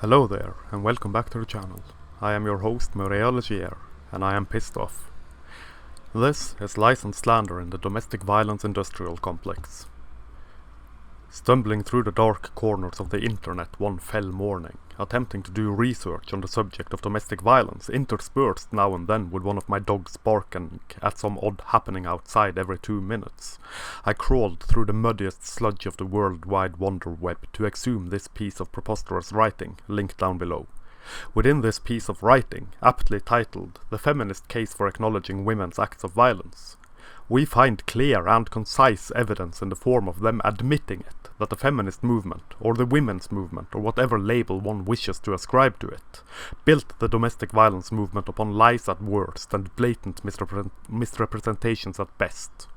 Hello there, and welcome back to the channel. I am your host, Maria Legier, and I am pissed off. This is Lies and Slander in the domestic violence industrial complex. Stumbling through the dark corners of the internet one fell morning, attempting to do research on the subject of domestic violence, interspersed now and then with one of my dogs barking at some odd happening outside every 2 minutes, I crawled through the muddiest sludge of the worldwide wonder web to exhume this piece of preposterous writing, linked down below. Within this piece of writing, aptly titled "The Feminist Case for Acknowledging Women's Acts of Violence," we find clear and concise evidence in the form of them admitting it, that the feminist movement, or the women's movement, or whatever label one wishes to ascribe to it, built the domestic violence movement upon lies at worst and blatant misrepresentations at best.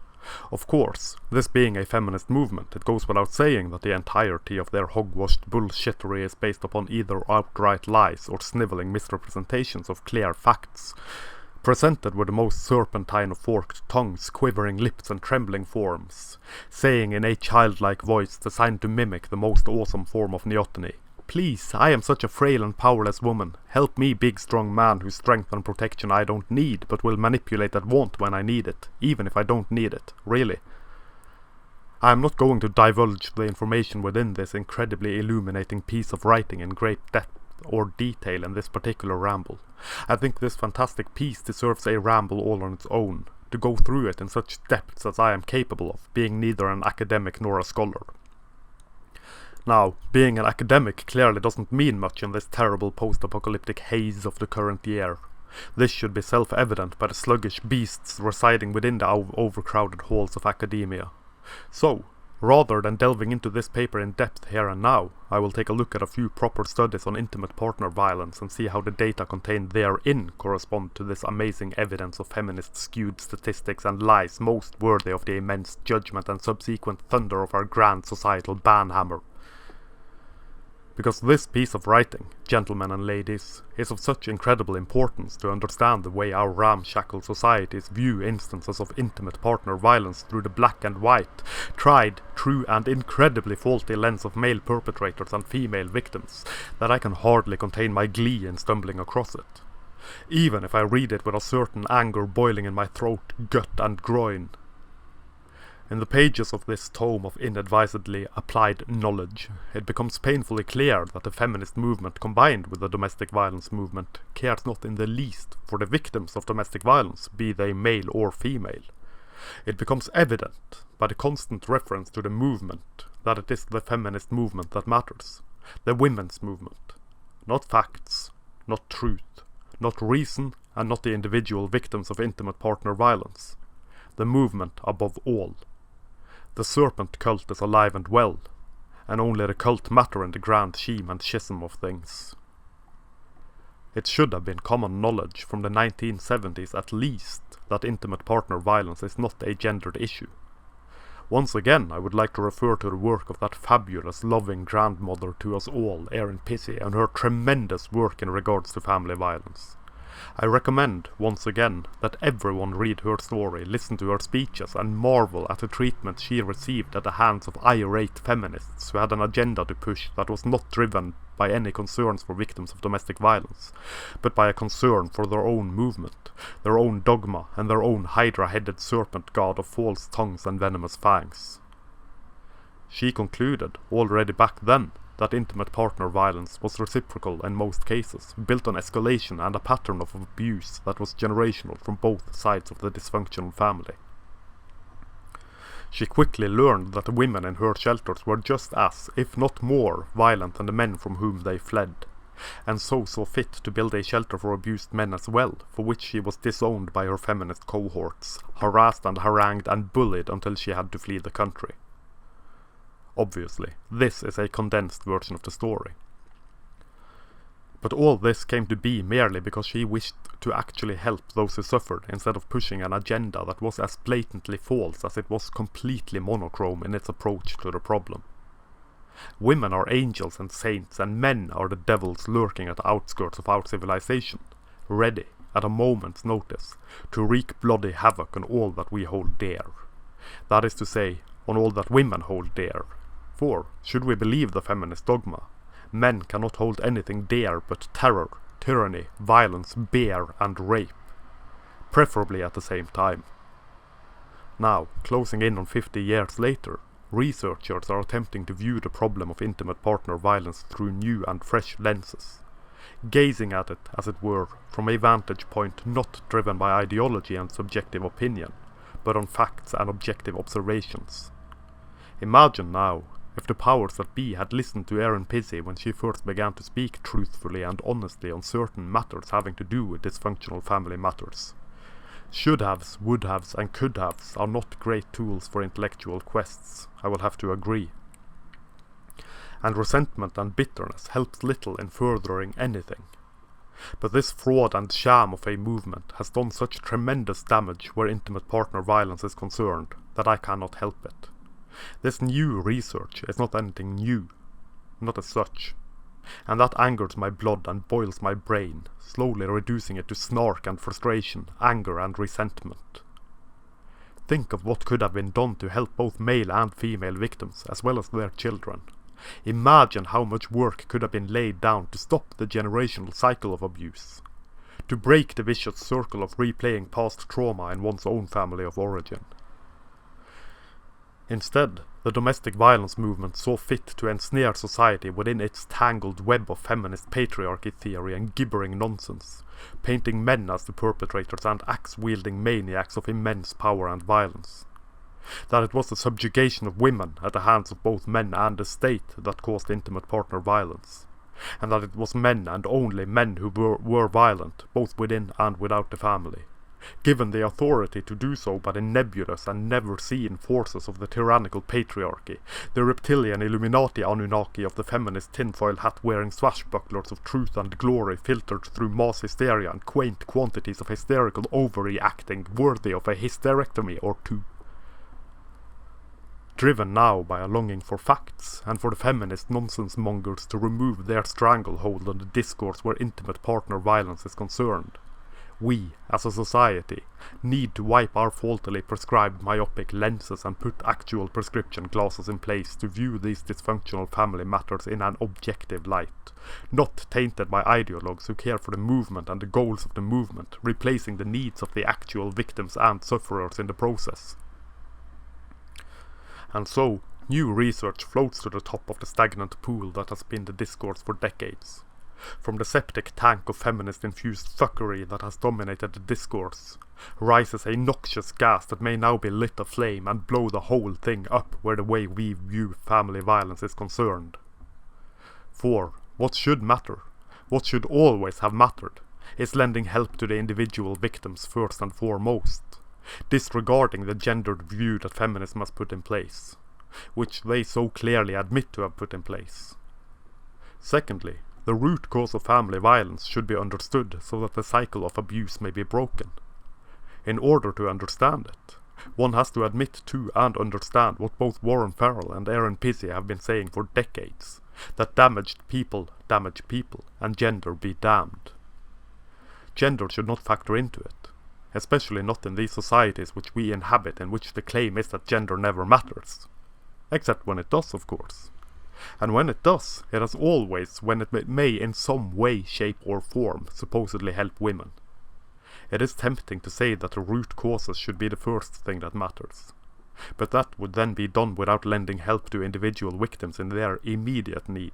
Of course, this being a feminist movement, it goes without saying that the entirety of their hogwashed bullshittery is based upon either outright lies or snivelling misrepresentations of clear facts, presented with the most serpentine of forked tongues, quivering lips and trembling forms, saying in a childlike voice designed to mimic the most awesome form of neoteny, "Please, I am such a frail and powerless woman. Help me, big strong man whose strength and protection I don't need, but will manipulate at want when I need it, even if I don't need it, really." I am not going to divulge the information within this incredibly illuminating piece of writing in great depth or detail in this particular ramble. I think this fantastic piece deserves a ramble all on its own, to go through it in such depths as I am capable of, being neither an academic nor a scholar. Now, being an academic clearly doesn't mean much in this terrible post-apocalyptic haze of the current year. This should be self-evident by the sluggish beasts residing within the overcrowded halls of academia. So, rather than delving into this paper in depth here and now, I will take a look at a few proper studies on intimate partner violence and see how the data contained therein correspond to this amazing evidence of feminist skewed statistics and lies most worthy of the immense judgment and subsequent thunder of our grand societal banhammer. Because this piece of writing, gentlemen and ladies, is of such incredible importance to understand the way our ramshackle societies view instances of intimate partner violence through the black and white, tried, true and incredibly faulty lens of male perpetrators and female victims, that I can hardly contain my glee in stumbling across it. Even if I read it with a certain anger boiling in my throat, gut and groin. In the pages of this tome of inadvisedly applied knowledge, it becomes painfully clear that the feminist movement combined with the domestic violence movement cares not in the least for the victims of domestic violence, be they male or female. It becomes evident, by the constant reference to the movement, that it is the feminist movement that matters. The women's movement. Not facts, not truth, not reason, and not the individual victims of intimate partner violence. The movement above all. The serpent cult is alive and well, and only the cult matter in the grand scheme and schism of things. It should have been common knowledge from the 1970s at least that intimate partner violence is not a gendered issue. Once again, I would like to refer to the work of that fabulous, loving grandmother to us all, Erin Pissy, and her tremendous work in regards to family violence. I recommend, once again, that everyone read her story, listen to her speeches, and marvel at the treatment she received at the hands of irate feminists who had an agenda to push that was not driven by any concerns for victims of domestic violence, but by a concern for their own movement, their own dogma, and their own hydra-headed serpent god of false tongues and venomous fangs. She concluded, already back then, that intimate partner violence was reciprocal in most cases, built on escalation and a pattern of abuse that was generational from both sides of the dysfunctional family. She quickly learned that the women in her shelters were just as, if not more, violent than the men from whom they fled, and so saw fit to build a shelter for abused men as well, for which she was disowned by her feminist cohorts, harassed and harangued and bullied until she had to flee the country. Obviously, this is a condensed version of the story. But all this came to be merely because she wished to actually help those who suffered instead of pushing an agenda that was as blatantly false as it was completely monochrome in its approach to the problem. Women are angels and saints, and men are the devils lurking at the outskirts of our civilization, ready, at a moment's notice, to wreak bloody havoc on all that we hold dear. That is to say, on all that women hold dear. For, should we believe the feminist dogma, Men cannot hold anything dear but terror, tyranny, violence, beer, and rape, preferably at the same time. Now, closing in on 50 years later, researchers are attempting to view the problem of intimate partner violence through new and fresh lenses, gazing at it, as it were, from a vantage point not driven by ideology and subjective opinion, but on facts and objective observations. Imagine now, if the powers that be had listened to Erin Pizzi when she first began to speak truthfully and honestly on certain matters having to do with dysfunctional family matters. Should-haves, would-haves, and could-haves are not great tools for intellectual quests, I will have to agree. And resentment and bitterness helps little in furthering anything. But this fraud and sham of a movement has done such tremendous damage where intimate partner violence is concerned that I cannot help it. This new research is not anything new, not as such. And that angers my blood and boils my brain, slowly reducing it to snark and frustration, anger and resentment. Think of what could have been done to help both male and female victims, as well as their children. Imagine how much work could have been laid down to stop the generational cycle of abuse, to break the vicious circle of replaying past trauma in one's own family of origin. Instead, the domestic violence movement saw fit to ensnare society within its tangled web of feminist patriarchy theory and gibbering nonsense, painting men as the perpetrators and axe-wielding maniacs of immense power and violence. That it was the subjugation of women at the hands of both men and the state that caused intimate partner violence, and that it was men and only men who were violent, both within and without the family, given the authority to do so by the nebulous and never-seen forces of the tyrannical patriarchy, the reptilian Illuminati Anunnaki of the feminist tinfoil hat-wearing swashbucklers of truth and glory filtered through mass hysteria and quaint quantities of hysterical overreacting worthy of a hysterectomy or two. Driven now by a longing for facts, and for the feminist nonsense mongers to remove their stranglehold on the discourse where intimate partner violence is concerned, we, as a society, need to wipe our faultily prescribed myopic lenses and put actual prescription glasses in place to view these dysfunctional family matters in an objective light, not tainted by ideologues who care for the movement and the goals of the movement, replacing the needs of the actual victims and sufferers in the process. And so, new research floats to the top of the stagnant pool that has been the discourse for decades. From the septic tank of feminist-infused fuckery that has dominated the discourse, rises a noxious gas that may now be lit aflame and blow the whole thing up where the way we view family violence is concerned. For, what should matter, what should always have mattered, is lending help to the individual victims first and foremost, disregarding the gendered view that feminism has put in place, which they so clearly admit to have put in place. Secondly, the root cause of family violence should be understood so that the cycle of abuse may be broken. In order to understand it, one has to admit to and understand what both Warren Farrell and Erin Pizzi have been saying for decades, that damaged people damage people, and gender be damned. Gender should not factor into it, especially not in these societies which we inhabit, in which the claim is that gender never matters. Except when it does, of course. And when it does, it has always, when it may in some way, shape or form, supposedly help women. It is tempting to say that the root causes should be the first thing that matters. But that would then be done without lending help to individual victims in their immediate need.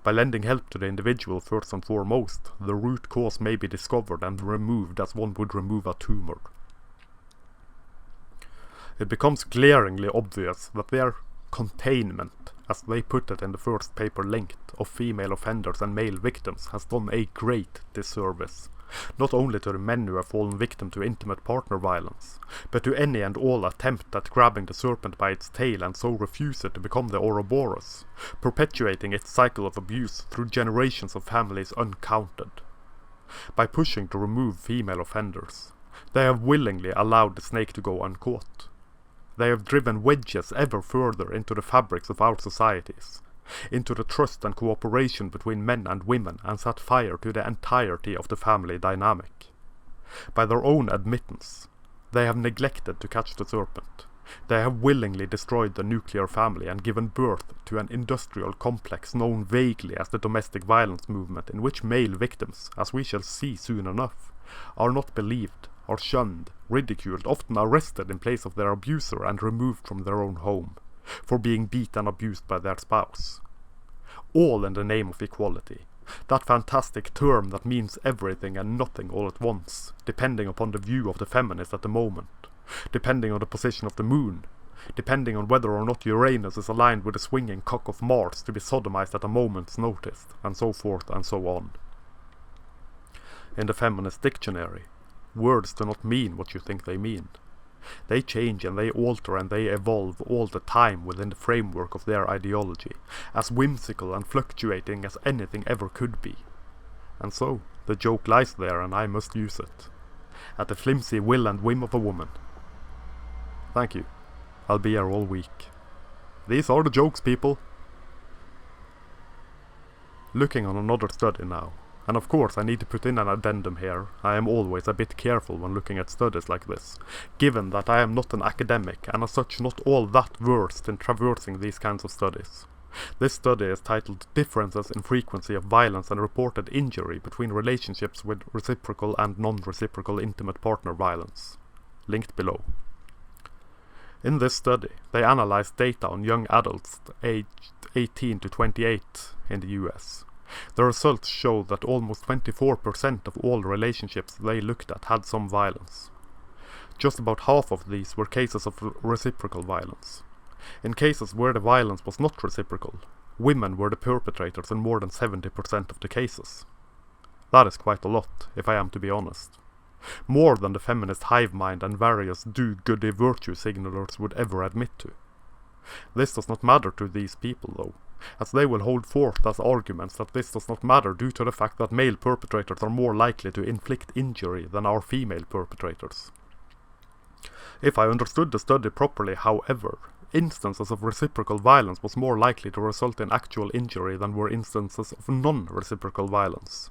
By lending help to the individual first and foremost, the root cause may be discovered and removed as one would remove a tumor. It becomes glaringly obvious that their containment, as they put it in the first paper linked, of female offenders and male victims has done a great disservice, not only to the men who have fallen victim to intimate partner violence, but to any and all attempt at grabbing the serpent by its tail and so refuse it to become the Ouroboros, perpetuating its cycle of abuse through generations of families uncounted. By pushing to remove female offenders, they have willingly allowed the snake to go uncaught. They have driven wedges ever further into the fabrics of our societies, into the trust and cooperation between men and women, and set fire to the entirety of the family dynamic. By their own admittance, they have neglected to catch the serpent, They have willingly destroyed the nuclear family and given birth to an industrial complex known vaguely as the domestic violence movement, in which male victims, as we shall see soon enough, are not believed, are shunned, ridiculed, often arrested in place of their abuser and removed from their own home, for being beat and abused by their spouse. All in the name of equality. That fantastic term that means everything and nothing all at once, depending upon the view of the feminist at the moment, depending on the position of the moon, depending on whether or not Uranus is aligned with the swinging cock of Mars to be sodomized at a moment's notice, and so forth and so on. In the feminist dictionary, words do not mean what you think they mean. They change and they alter and they evolve all the time within the framework of their ideology, as whimsical and fluctuating as anything ever could be. And so, the joke lies there and I must use it. At the flimsy will and whim of a woman. Thank you. I'll be here all week. These are the jokes, people. Looking on another study now. And of course I need to put in an addendum here. I am always a bit careful when looking at studies like this, given that I am not an academic and as such not all that versed in traversing these kinds of studies. This study is titled Differences in Frequency of Violence and Reported Injury Between Relationships with Reciprocal and Non-Reciprocal Intimate Partner Violence. Linked below. In this study, they analyzed data on young adults aged 18 to 28 in the US. The results show that almost 24% of all relationships they looked at had some violence. Just about half of these were cases of reciprocal violence. In cases where the violence was not reciprocal, women were the perpetrators in more than 70% of the cases. That is quite a lot, if I am to be honest. More than the feminist hive mind and various do-goody virtue signalers would ever admit to. This does not matter to these people though, as they will hold forth as arguments that this does not matter due to the fact that male perpetrators are more likely to inflict injury than our female perpetrators. If I understood the study properly, however, instances of reciprocal violence was more likely to result in actual injury than were instances of non-reciprocal violence.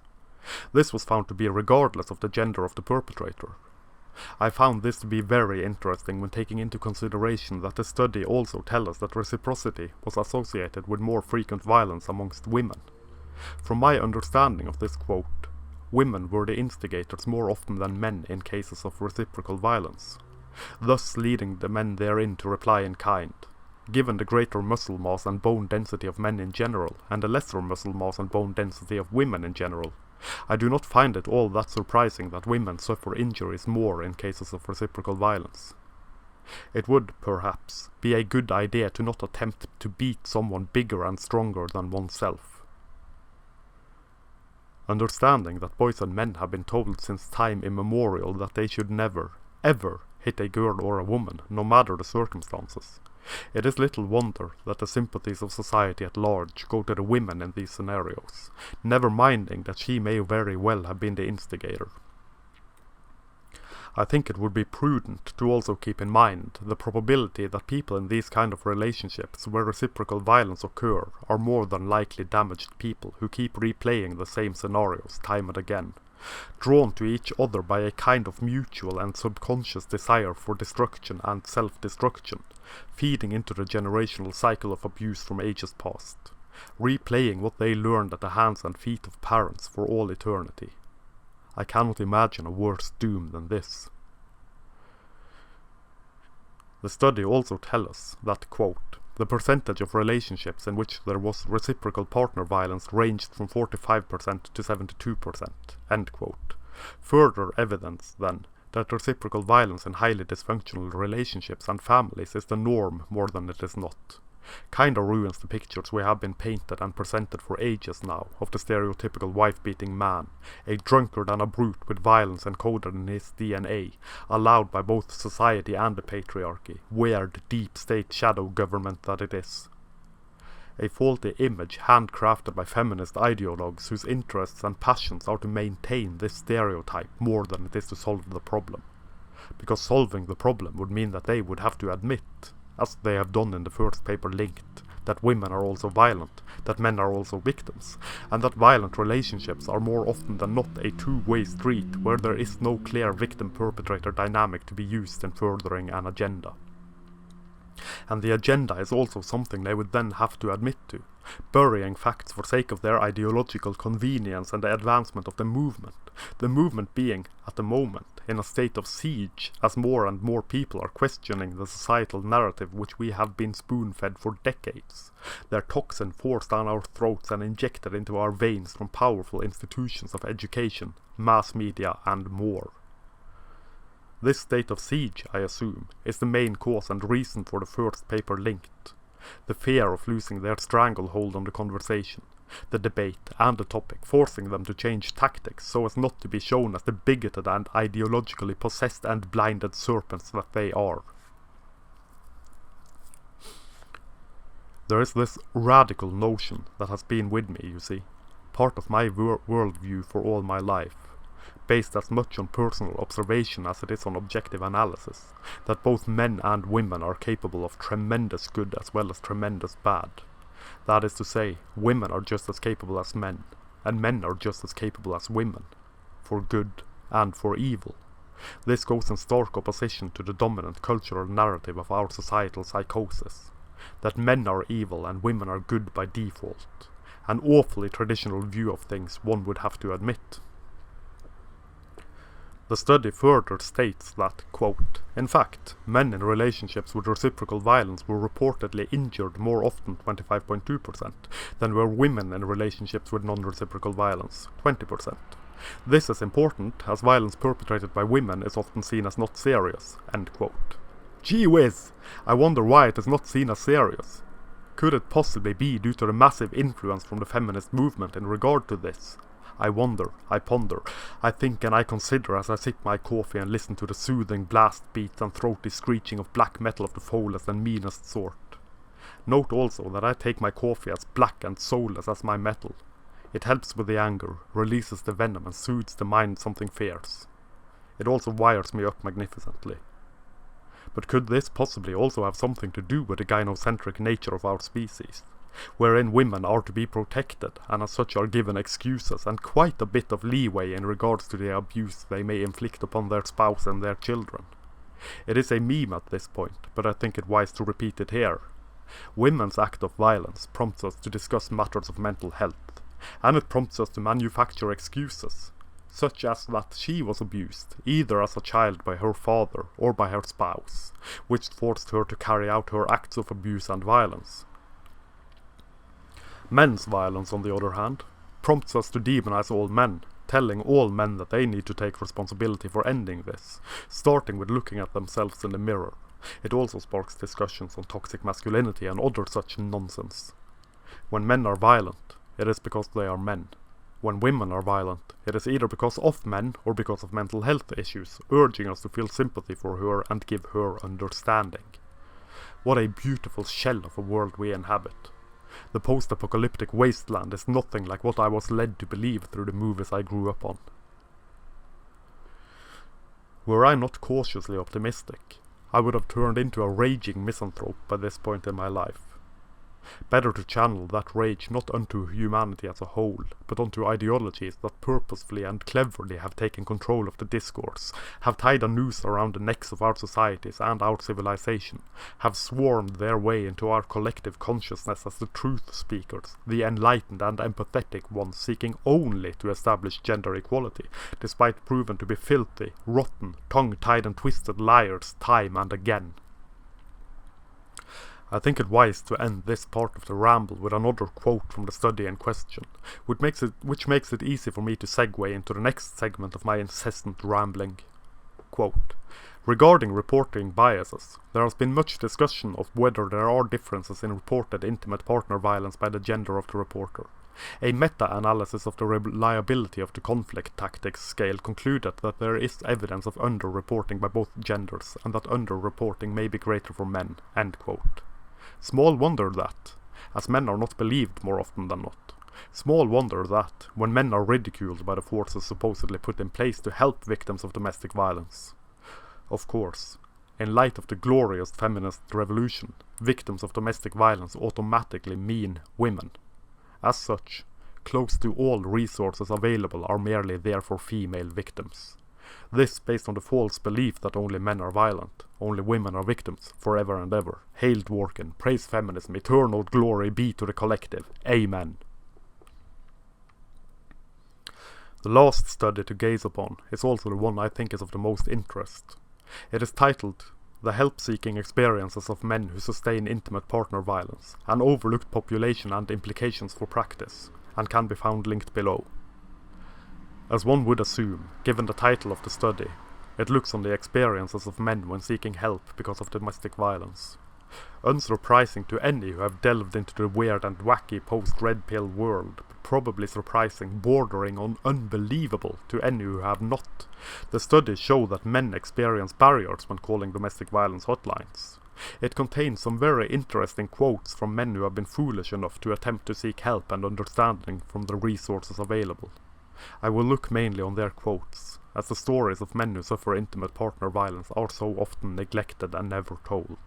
This was found to be regardless of the gender of the perpetrator. I found this to be very interesting when taking into consideration that the study also tells us that reciprocity was associated with more frequent violence amongst women. From my understanding of this quote, women were the instigators more often than men in cases of reciprocal violence, thus leading the men therein to reply in kind. Given the greater muscle mass and bone density of men in general, and the lesser muscle mass and bone density of women in general, I do not find it all that surprising that women suffer injuries more in cases of reciprocal violence. It would, perhaps, be a good idea to not attempt to beat someone bigger and stronger than oneself. Understanding that boys and men have been told since time immemorial that they should never, ever hit a girl or a woman, no matter the circumstances, it is little wonder that the sympathies of society at large go to the women in these scenarios, never minding that she may very well have been the instigator. I think it would be prudent to also keep in mind the probability that people in these kind of relationships where reciprocal violence occur are more than likely damaged people who keep replaying the same scenarios time and again, drawn to each other by a kind of mutual and subconscious desire for destruction and self-destruction, feeding into the generational cycle of abuse from ages past, replaying what they learned at the hands and feet of parents for all eternity. I cannot imagine a worse doom than this. The study also tells us that, quote, the percentage of relationships in which there was reciprocal partner violence ranged from 45% to 72%, end quote. Further evidence, then, that reciprocal violence in highly dysfunctional relationships and families is the norm more than it is not. Kinda ruins the pictures we have been painted and presented for ages now of the stereotypical wife-beating man, a drunkard and a brute with violence encoded in his DNA, allowed by both society and the patriarchy, weird deep state shadow government that it is. A faulty image handcrafted by feminist ideologues whose interests and passions are to maintain this stereotype more than it is to solve the problem. Because solving the problem would mean that they would have to admit, as they have done in the first paper linked, that women are also violent, that men are also victims, and that violent relationships are more often than not a two-way street where there is no clear victim-perpetrator dynamic to be used in furthering an agenda. And the agenda is also something they would then have to admit to, burying facts for sake of their ideological convenience and the advancement of the movement being, at the moment, in a state of siege, as more and more people are questioning the societal narrative which we have been spoon-fed for decades, their toxin forced down our throats and injected into our veins from powerful institutions of education, mass media and more. This state of siege, I assume, is the main cause and reason for the first paper linked. The fear of losing their stranglehold on the conversation, the debate and the topic, forcing them to change tactics so as not to be shown as the bigoted and ideologically possessed and blinded serpents that they are. There is this radical notion that has been with me, you see, part of my worldview for all my life, based as much on personal observation as it is on objective analysis, that both men and women are capable of tremendous good as well as tremendous bad. That is to say, women are just as capable as men, and men are just as capable as women, for good and for evil. This goes in stark opposition to the dominant cultural narrative of our societal psychosis, that men are evil and women are good by default, an awfully traditional view of things, one would have to admit. The study further states that, quote, in fact, men in relationships with reciprocal violence were reportedly injured more often, 25.2%, than were women in relationships with non-reciprocal violence, 20%. This is important, as violence perpetrated by women is often seen as not serious, end quote. Gee whiz! I wonder why it is not seen as serious. Could it possibly be due to the massive influence from the feminist movement in regard to this? I wonder, I ponder, I think and I consider as I sip my coffee and listen to the soothing blast beats and throaty screeching of black metal of the foulest and meanest sort. Note also that I take my coffee as black and soulless as my metal. It helps with the anger, releases the venom and soothes the mind something fierce. It also wires me up magnificently. But could this possibly also have something to do with the gynocentric nature of our species, wherein women are to be protected and as such are given excuses and quite a bit of leeway in regards to the abuse they may inflict upon their spouse and their children? It is a meme at this point, but I think it wise to repeat it here. Women's act of violence prompts us to discuss matters of mental health, and it prompts us to manufacture excuses, such as that she was abused, either as a child by her father or by her spouse, which forced her to carry out her acts of abuse and violence. Men's violence, on the other hand, prompts us to demonize all men, telling all men that they need to take responsibility for ending this, starting with looking at themselves in the mirror. It also sparks discussions on toxic masculinity and other such nonsense. When men are violent, it is because they are men. When women are violent, it is either because of men or because of mental health issues, urging us to feel sympathy for her and give her understanding. What a beautiful shell of a world we inhabit. The post-apocalyptic wasteland is nothing like what I was led to believe through the movies I grew up on. Were I not cautiously optimistic, I would have turned into a raging misanthrope by this point in my life. Better to channel that rage not unto humanity as a whole, but unto ideologies that purposefully and cleverly have taken control of the discourse, have tied a noose around the necks of our societies and our civilization, have swarmed their way into our collective consciousness as the truth speakers, the enlightened and empathetic ones seeking only to establish gender equality, despite proven to be filthy, rotten, tongue-tied and twisted liars time and again. I think it wise to end this part of the ramble with another quote from the study in question, which makes it easy for me to segue into the next segment of my incessant rambling. Quote, regarding reporting biases, there has been much discussion of whether there are differences in reported intimate partner violence by the gender of the reporter. A meta-analysis of the reliability of the conflict tactics scale concluded that there is evidence of under-reporting by both genders, and that under-reporting may be greater for men. End quote. Small wonder that, as men are not believed more often than not. Small wonder that, when men are ridiculed by the forces supposedly put in place to help victims of domestic violence. Of course, in light of the glorious feminist revolution, victims of domestic violence automatically mean women. As such, close to all resources available are merely there for female victims. This based on the false belief that only men are violent, only women are victims, forever and ever. Hail Dworkin, praise feminism, eternal glory be to the collective. Amen. The last study to gaze upon is also the one I think is of the most interest. It is titled The Help-Seeking Experiences of Men Who Sustain Intimate Partner Violence, an Overlooked Population and Implications for Practice, and can be found linked below. As one would assume, given the title of the study, it looks on the experiences of men when seeking help because of domestic violence. Unsurprising to any who have delved into the weird and wacky post-Red Pill world, but probably surprising, bordering on unbelievable to any who have not. The studies show that men experience barriers when calling domestic violence hotlines. It contains some very interesting quotes from men who have been foolish enough to attempt to seek help and understanding from the resources available. I will look mainly on their quotes, as the stories of men who suffer intimate partner violence are so often neglected and never told.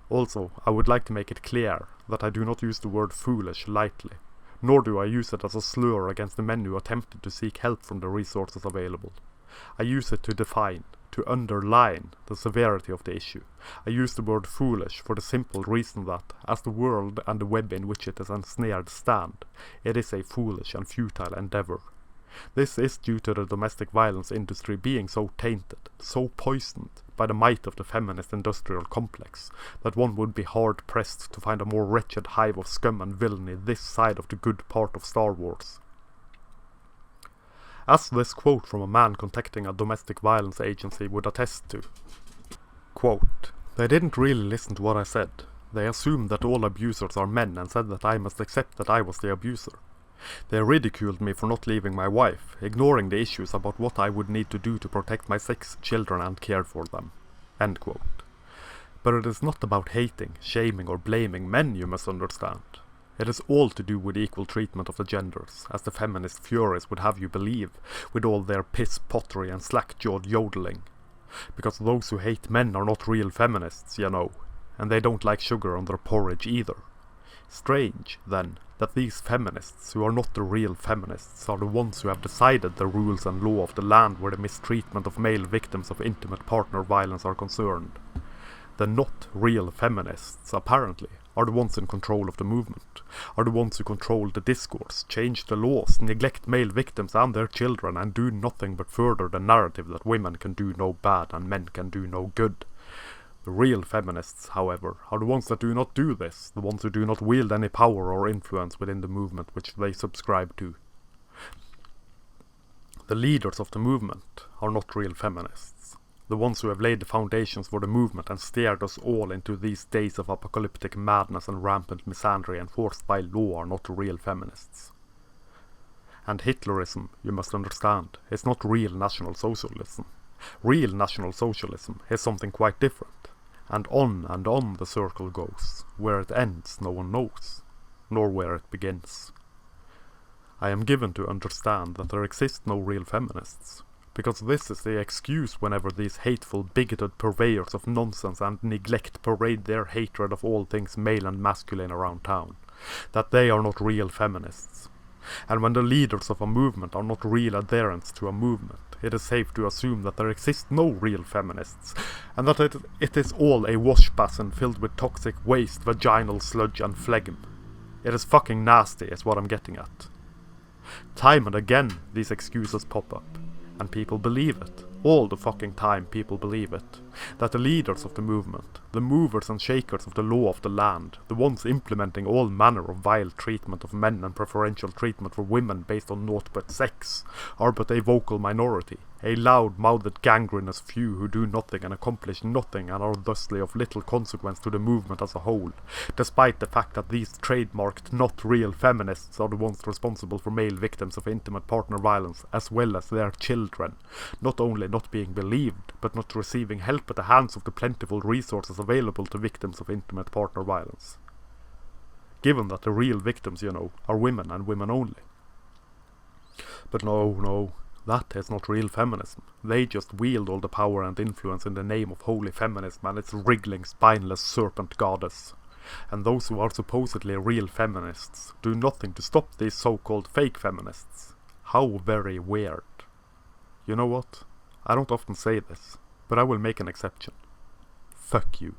Also, I would like to make it clear that I do not use the word foolish lightly, nor do I use it as a slur against the men who attempted to seek help from the resources available. I use it to define, to underline the severity of the issue. I use the word foolish for the simple reason that, as the world and the web in which it is ensnared stand, it is a foolish and futile endeavour. This is due to the domestic violence industry being so tainted, so poisoned by the might of the feminist industrial complex, that one would be hard-pressed to find a more wretched hive of scum and villainy this side of the good part of Star Wars. As this quote from a man contacting a domestic violence agency would attest to. Quote, "They didn't really listen to what I said. They assumed that all abusers are men and said that I must accept that I was the abuser. They ridiculed me for not leaving my wife, ignoring the issues about what I would need to do to protect my 6 children and care for them." End quote. But it is not about hating, shaming or blaming men, you must understand. It is all to do with equal treatment of the genders, as the feminist furies would have you believe, with all their piss pottery and slack-jawed yodeling. Because those who hate men are not real feminists, you know, and they don't like sugar on their porridge either. Strange, then, that these feminists, who are not the real feminists, are the ones who have decided the rules and law of the land where the mistreatment of male victims of intimate partner violence are concerned. The not real feminists, apparently, are the ones in control of the movement, are the ones who control the discourse, change the laws, neglect male victims and their children, and do nothing but further the narrative that women can do no bad and men can do no good. The real feminists, however, are the ones that do not do this, the ones who do not wield any power or influence within the movement which they subscribe to. The leaders of the movement are not real feminists. The ones who have laid the foundations for the movement and steered us all into these days of apocalyptic madness and rampant misandry enforced by law are not real feminists. And Hitlerism, you must understand, is not real National Socialism. Real National Socialism is something quite different, and on the circle goes. Where it ends no one knows, nor where it begins. I am given to understand that there exist no real feminists, because this is the excuse whenever these hateful, bigoted purveyors of nonsense and neglect parade their hatred of all things male and masculine around town, that they are not real feminists. And when the leaders of a movement are not real adherents to a movement, it is safe to assume that there exist no real feminists, and that it is all a wash basin filled with toxic waste, vaginal sludge and phlegm. It is fucking nasty, is what I'm getting at. Time and again these excuses pop up, and people believe it. All the fucking time people believe it. That the leaders of the movement, the movers and shakers of the law of the land, the ones implementing all manner of vile treatment of men and preferential treatment for women based on naught but sex, are but a vocal minority, a loud-mouthed gangrenous few who do nothing and accomplish nothing and are thusly of little consequence to the movement as a whole, despite the fact that these trademarked not real feminists are the ones responsible for male victims of intimate partner violence as well as their children, not only not being believed, but not receiving help at the hands of the plentiful resources available to victims of intimate partner violence. Given that the real victims, you know, are women and women only. But no, that is not real feminism. They just wield all the power and influence in the name of holy feminism and its wriggling, spineless serpent goddess. And those who are supposedly real feminists do nothing to stop these so-called fake feminists. How very weird. you know what? I don't often say this, but I will make an exception. Fuck you.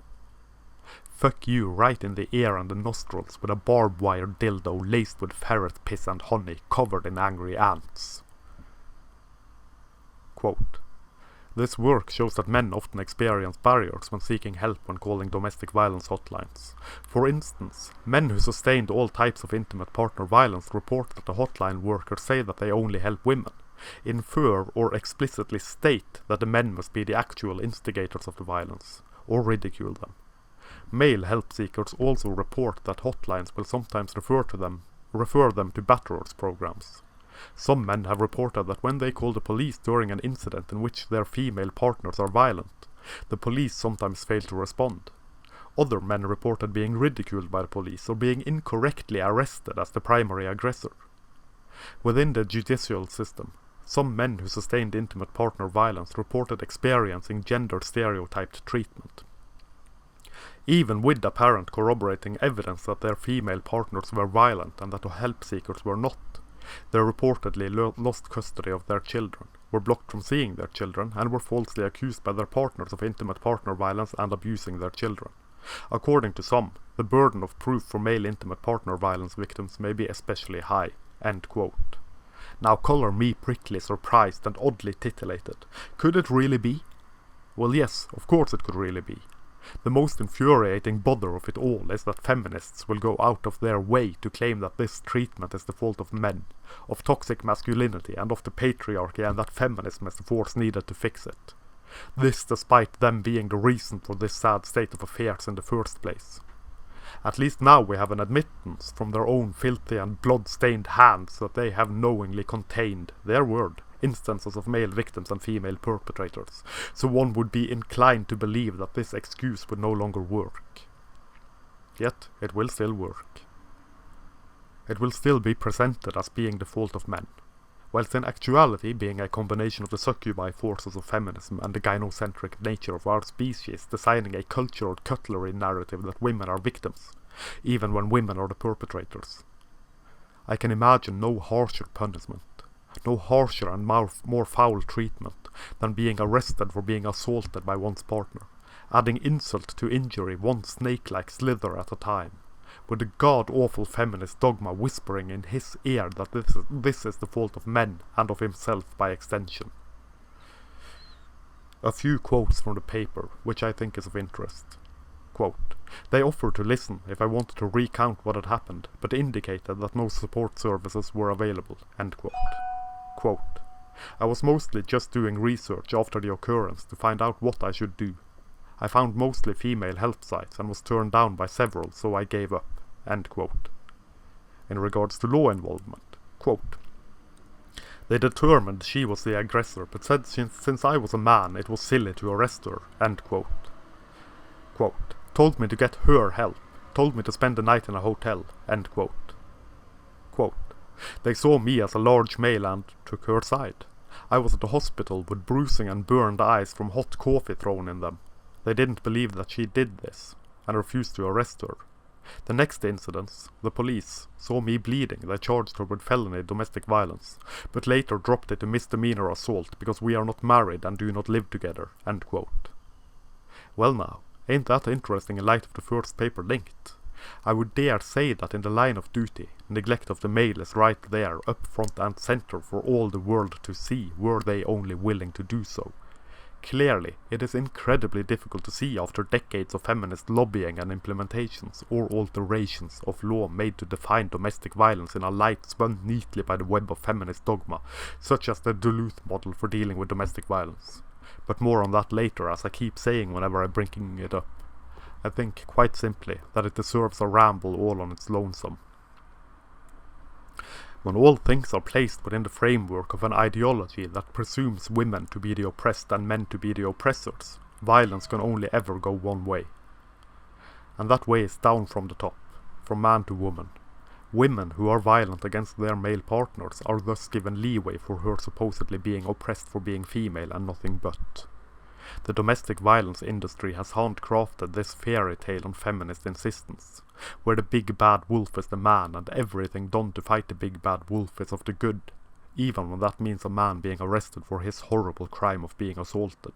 Fuck you right in the ear and the nostrils with a barbed wire dildo laced with ferret piss and honey covered in angry ants. Quote, this work shows that men often experience barriers when seeking help when calling domestic violence hotlines. For instance, men who sustained all types of intimate partner violence report that the hotline workers say that they only help women, infer or explicitly state that the men must be the actual instigators of the violence, or ridicule them. Male help seekers also report that hotlines will sometimes refer them to batterers programs. Some men have reported that when they call the police during an incident in which their female partners are violent, the police sometimes fail to respond. Other men reported being ridiculed by the police or being incorrectly arrested as the primary aggressor. Within the judicial system, some men who sustained intimate partner violence reported experiencing gender-stereotyped treatment. Even with apparent corroborating evidence that their female partners were violent and that the help seekers were not, they reportedly lost custody of their children, were blocked from seeing their children, and were falsely accused by their partners of intimate partner violence and abusing their children. According to some, the burden of proof for male intimate partner violence victims may be especially high. End quote. Now colour me prickly, surprised and oddly titillated. Could it really be? Well, yes, of course it could really be. The most infuriating bother of it all is that feminists will go out of their way to claim that this treatment is the fault of men, of toxic masculinity and of the patriarchy, and that feminism is the force needed to fix it. This despite them being the reason for this sad state of affairs in the first place. At least now we have an admittance from their own filthy and blood-stained hands that they have knowingly contained, their word, instances of male victims and female perpetrators, so one would be inclined to believe that this excuse would no longer work. Yet, it will still work. It will still be presented as being the fault of men, whilst in actuality being a combination of the succubi forces of feminism and the gynocentric nature of our species designing a cultural cutlery narrative that women are victims, even when women are the perpetrators. I can imagine no harsher punishment, no harsher and more foul treatment than being arrested for being assaulted by one's partner, adding insult to injury one snake-like slither at a time, with the god-awful feminist dogma whispering in his ear that this is the fault of men and of himself by extension. A few quotes from the paper, which I think is of interest. Quote, they offered to listen if I wanted to recount what had happened, but indicated that no support services were available. End quote. Quote, I was mostly just doing research after the occurrence to find out what I should do. I found mostly female help sites and was turned down by several, so I gave up. End quote. In regards to law involvement, quote, they determined she was the aggressor, but said since I was a man, it was silly to arrest her. End quote. Quote, told me to get her help, told me to spend the night in a hotel. End quote. Quote, they saw me as a large male and took her side. I was at the hospital with bruising and burned eyes from hot coffee thrown in them. They didn't believe that she did this, and refused to arrest her. The next incidents, the police, saw me bleeding. They charged her with felony domestic violence, but later dropped it to misdemeanor assault because we are not married and do not live together. End quote. Well now, ain't that interesting in light of the first paper linked? I would dare say that in the line of duty, neglect of the male is right there, up front and center for all the world to see, were they only willing to do so. Clearly, it is incredibly difficult to see after decades of feminist lobbying and implementations or alterations of law made to define domestic violence in a light spun neatly by the web of feminist dogma, such as the Duluth model for dealing with domestic violence. But more on that later, as I keep saying whenever I'm bringing it up. I think, quite simply, that it deserves a ramble all on its lonesome. When all things are placed within the framework of an ideology that presumes women to be the oppressed and men to be the oppressors, violence can only ever go one way. And that way is down from the top, from man to woman. Women who are violent against their male partners are thus given leeway for her supposedly being oppressed for being female and nothing but. The domestic violence industry has handcrafted this fairy tale on feminist insistence, where the big bad wolf is the man and everything done to fight the big bad wolf is of the good, even when that means a man being arrested for his horrible crime of being assaulted.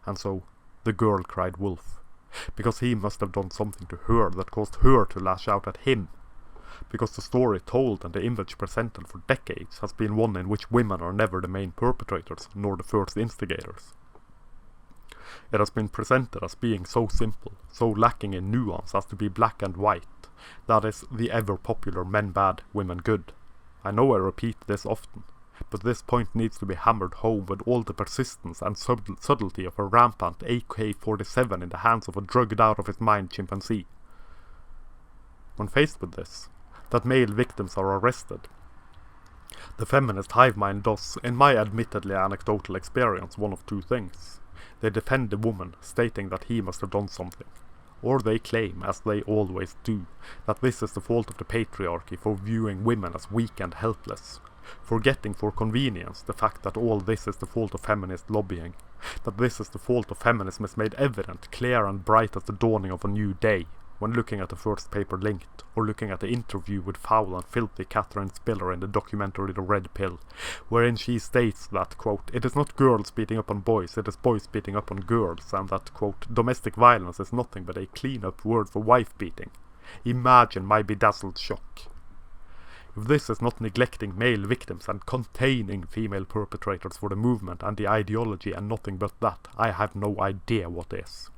And so, the girl cried wolf, because he must have done something to her that caused her to lash out at him, because the story told and the image presented for decades has been one in which women are never the main perpetrators, nor the first instigators. It has been presented as being so simple, so lacking in nuance as to be black and white, that is, the ever-popular men bad, women good. I know I repeat this often, but this point needs to be hammered home with all the persistence and subtlety of a rampant AK-47 in the hands of a drugged out of his mind chimpanzee. When faced with this, that male victims are arrested, the feminist hive mind does, in my admittedly anecdotal experience, one of two things. They defend the woman, stating that he must have done something. Or they claim, as they always do, that this is the fault of the patriarchy for viewing women as weak and helpless, forgetting for convenience the fact that all this is the fault of feminist lobbying, that this is the fault of feminism is made evident, clear and bright as the dawning of a new day, when looking at the first paper linked, or looking at the interview with foul and filthy Catherine Spiller in the documentary The Red Pill, wherein she states that, quote, it is not girls beating up on boys, it is boys beating up on girls, and that, quote, domestic violence is nothing but a clean-up word for wife beating. Imagine my bedazzled shock. If this is not neglecting male victims and containing female perpetrators for the movement and the ideology and nothing but that, I have no idea what is.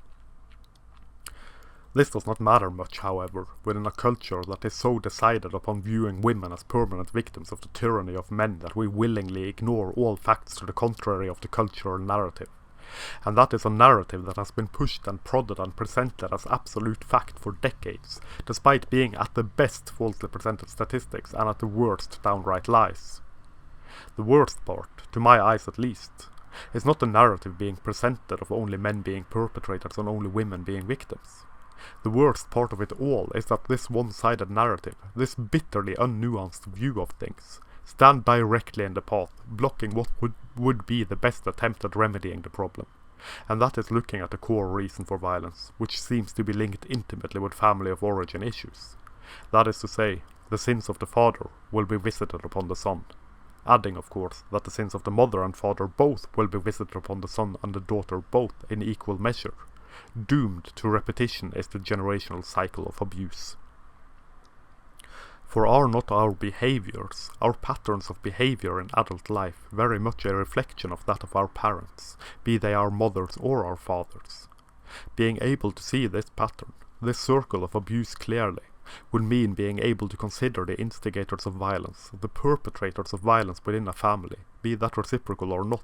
This does not matter much, however, within a culture that is so decided upon viewing women as permanent victims of the tyranny of men that we willingly ignore all facts to the contrary of the cultural narrative. And that is a narrative that has been pushed and prodded and presented as absolute fact for decades, despite being at the best falsely presented statistics and at the worst downright lies. The worst part, to my eyes at least, is not the narrative being presented of only men being perpetrators and only women being victims. The worst part of it all is that this one-sided narrative, this bitterly unnuanced view of things, stand directly in the path, blocking what would be the best attempt at remedying the problem. And that is looking at the core reason for violence, which seems to be linked intimately with family of origin issues. That is to say, the sins of the father will be visited upon the son. Adding, of course, that the sins of the mother and father both will be visited upon the son and the daughter both in equal measure. Doomed to repetition is the generational cycle of abuse. For are not our behaviors, our patterns of behavior in adult life, very much a reflection of that of our parents, be they our mothers or our fathers? Being able to see this pattern, this circle of abuse clearly, would mean being able to consider the instigators of violence, the perpetrators of violence within a family, be that reciprocal or not,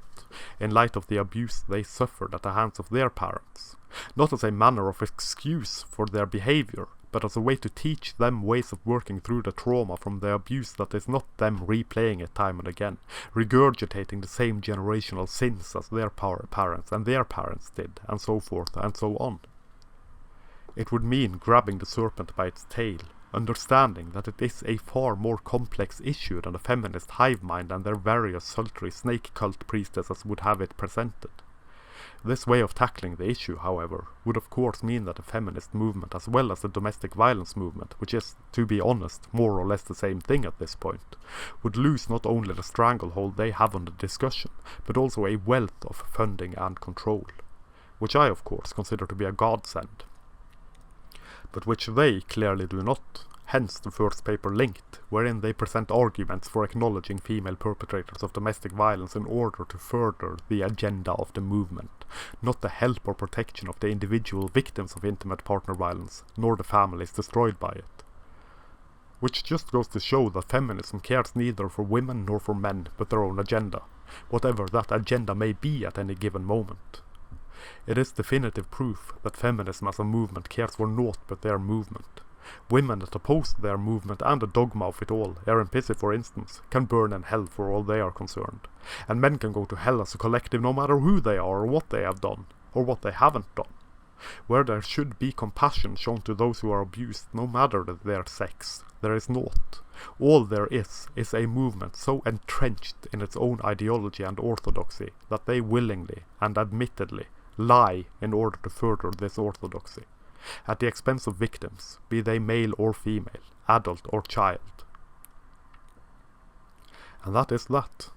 in light of the abuse they suffered at the hands of their parents, not as a manner of excuse for their behavior, but as a way to teach them ways of working through the trauma from the abuse that is not them replaying it time and again, regurgitating the same generational sins as their parents and their parents did, and so forth and so on. It would mean grabbing the serpent by its tail, understanding that it is a far more complex issue than the feminist hive mind and their various sultry snake cult priestesses would have it presented. This way of tackling the issue, however, would of course mean that the feminist movement as well as the domestic violence movement, which is, to be honest, more or less the same thing at this point, would lose not only the stranglehold they have on the discussion, but also a wealth of funding and control, which I of course consider to be a godsend, but which they clearly do not. Hence the first paper linked, wherein they present arguments for acknowledging female perpetrators of domestic violence in order to further the agenda of the movement, not the help or protection of the individual victims of intimate partner violence, nor the families destroyed by it. Which just goes to show that feminism cares neither for women nor for men, but their own agenda, whatever that agenda may be at any given moment. It is definitive proof that feminism as a movement cares for naught but their movement. Women that oppose their movement and the dogma of it all, Erin Pissy for instance, can burn in hell for all they are concerned, and men can go to hell as a collective no matter who they are or what they have done, or what they haven't done. Where there should be compassion shown to those who are abused, no matter their sex, there is naught. All there is a movement so entrenched in its own ideology and orthodoxy that they willingly and admittedly lie in order to further this orthodoxy, at the expense of victims, be they male or female, adult or child. And that is that.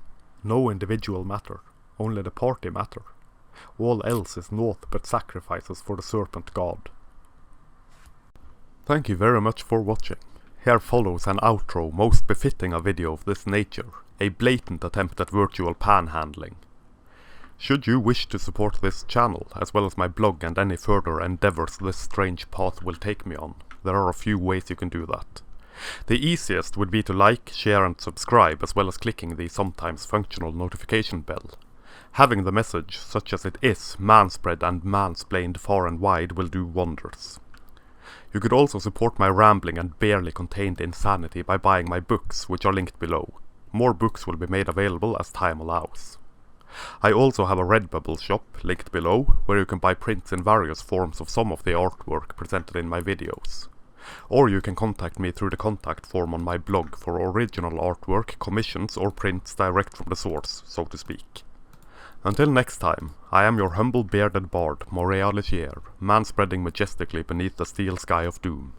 No individual matter, only the party matter. All else is naught but sacrifices for the serpent god. Thank you very much for watching. Here follows an outro most befitting a video of this nature, a blatant attempt at virtual panhandling. Should you wish to support this channel, as well as my blog and any further endeavours this strange path will take me on, there are a few ways you can do that. The easiest would be to like, share and subscribe, as well as clicking the sometimes functional notification bell. Having the message, such as it is, manspread and mansplained far and wide will do wonders. You could also support my rambling and barely contained insanity by buying my books, which are linked below. More books will be made available as time allows. I also have a Redbubble shop, linked below, where you can buy prints in various forms of some of the artwork presented in my videos. Or you can contact me through the contact form on my blog for original artwork, commissions or prints direct from the source, so to speak. Until next time, I am your humble bearded bard, Morea Legier, manspreading majestically beneath the steel sky of doom.